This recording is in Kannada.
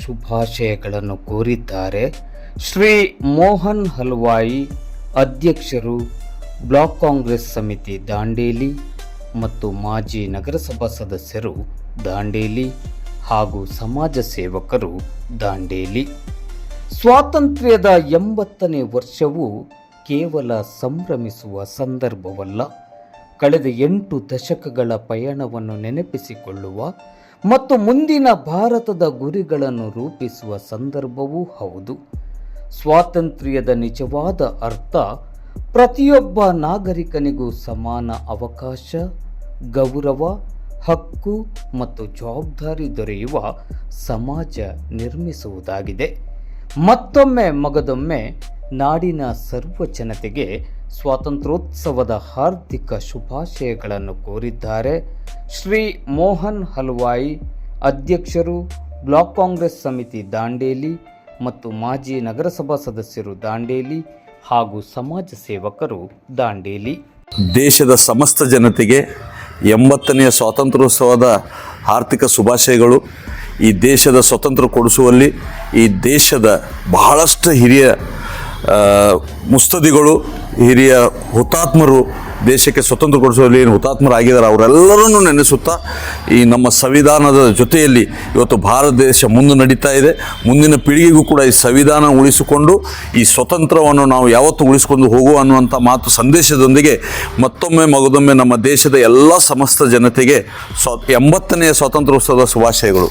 ಶುಭಾಶಯಗಳನ್ನು ಕೋರಿದ್ದಾರೆ ಶ್ರೀ ಮೋಹನ್ ಹಲ್ವಾಯಿ, ಅಧ್ಯಕ್ಷರು, ಬ್ಲಾಕ್ ಕಾಂಗ್ರೆಸ್ ಸಮಿತಿ ದಾಂಡೇಲಿ ಮತ್ತು ಮಾಜಿ ನಗರಸಭಾ ಸದಸ್ಯರು ದಾಂಡೇಲಿ ಹಾಗೂ ಸಮಾಜ ಸೇವಕರು ದಾಂಡೇಲಿ. ಸ್ವಾತಂತ್ರ್ಯದ 80ನೇ ವರ್ಷವು ಕೇವಲ ಸಂಭ್ರಮಿಸುವ ಸಂದರ್ಭವಲ್ಲ, ಕಳೆದ 8 ದಶಕಗಳ ಪಯಣವನ್ನು ನೆನಪಿಸಿಕೊಳ್ಳುವ ಮತ್ತು ಮುಂದಿನ ಭಾರತದ ಗುರಿಗಳನ್ನು ರೂಪಿಸುವ ಸಂದರ್ಭವೂ ಹೌದು. ಸ್ವಾತಂತ್ರ್ಯದ ನಿಜವಾದ ಅರ್ಥ ಪ್ರತಿಯೊಬ್ಬ ನಾಗರಿಕನಿಗೂ ಸಮಾನ ಅವಕಾಶ, ಗೌರವ, ಹಕ್ಕು ಮತ್ತು ಜವಾಬ್ದಾರಿ ದೊರೆಯುವ ಸಮಾಜ ನಿರ್ಮಿಸುವುದಾಗಿದೆ. ಮತ್ತೊಮ್ಮೆ ಮಗದೊಮ್ಮೆ ನಾಡಿನ ಸರ್ವ ಜನತೆಗೆ ಸ್ವಾತಂತ್ರ್ಯೋತ್ಸವದ ಹಾರ್ದಿಕ ಶುಭಾಶಯಗಳನ್ನು ಕೋರಿದ್ದಾರೆ ಶ್ರೀ ಮೋಹನ್ ಹಲ್ವಾಯಿ, ಅಧ್ಯಕ್ಷರು, ಬ್ಲಾಕ್ ಕಾಂಗ್ರೆಸ್ ಸಮಿತಿ ದಾಂಡೇಲಿ ಮತ್ತು ಮಾಜಿ ನಗರಸಭಾ ಸದಸ್ಯರು ದಾಂಡೇಲಿ ಹಾಗೂ ಸಮಾಜ ಸೇವಕರು ದಾಂಡೇಲಿ. ದೇಶದ ಸಮಸ್ತ ಜನತೆಗೆ 80ನೇ ಸ್ವಾತಂತ್ರ್ಯೋತ್ಸವದ ಆರ್ಥಿಕ ಶುಭಾಶಯಗಳು. ಈ ದೇಶದ ಸ್ವತಂತ್ರ ಕೊಡಿಸುವಲ್ಲಿ ಈ ದೇಶದ ಬಹಳಷ್ಟು ಹಿರಿಯ ಮುತ್ಸದ್ದಿಗಳು, ಹಿರಿಯ ಹುತಾತ್ಮರು ದೇಶಕ್ಕೆ ಸ್ವತಂತ್ರ ಕೊಡಿಸುವಲ್ಲಿ ಏನು ಹುತಾತ್ಮರಾಗಿದ್ದಾರೆ ಅವರೆಲ್ಲರನ್ನೂ ನೆನೆಸುತ್ತಾ ಈ ನಮ್ಮ ಸಂವಿಧಾನದ ಜೊತೆಯಲ್ಲಿ ಇವತ್ತು ಭಾರತ ದೇಶ ಮುಂದೆ ನಡೀತಾ ಇದೆ. ಮುಂದಿನ ಪೀಳಿಗೆಗೂ ಕೂಡ ಈ ಸಂವಿಧಾನ ಉಳಿಸಿಕೊಂಡು ಈ ಸ್ವತಂತ್ರವನ್ನು ನಾವು ಯಾವತ್ತೂ ಉಳಿಸಿಕೊಂಡು ಹೋಗುವ ಅನ್ನುವಂಥ ಮಾತು ಸಂದೇಶದೊಂದಿಗೆ ಮತ್ತೊಮ್ಮೆ ಮಗದೊಮ್ಮೆ ನಮ್ಮ ದೇಶದ ಎಲ್ಲ ಸಮಸ್ತ ಜನತೆಗೆ 80ನೇ ಸ್ವಾತಂತ್ರ್ಯೋತ್ಸವದ ಶುಭಾಶಯಗಳು.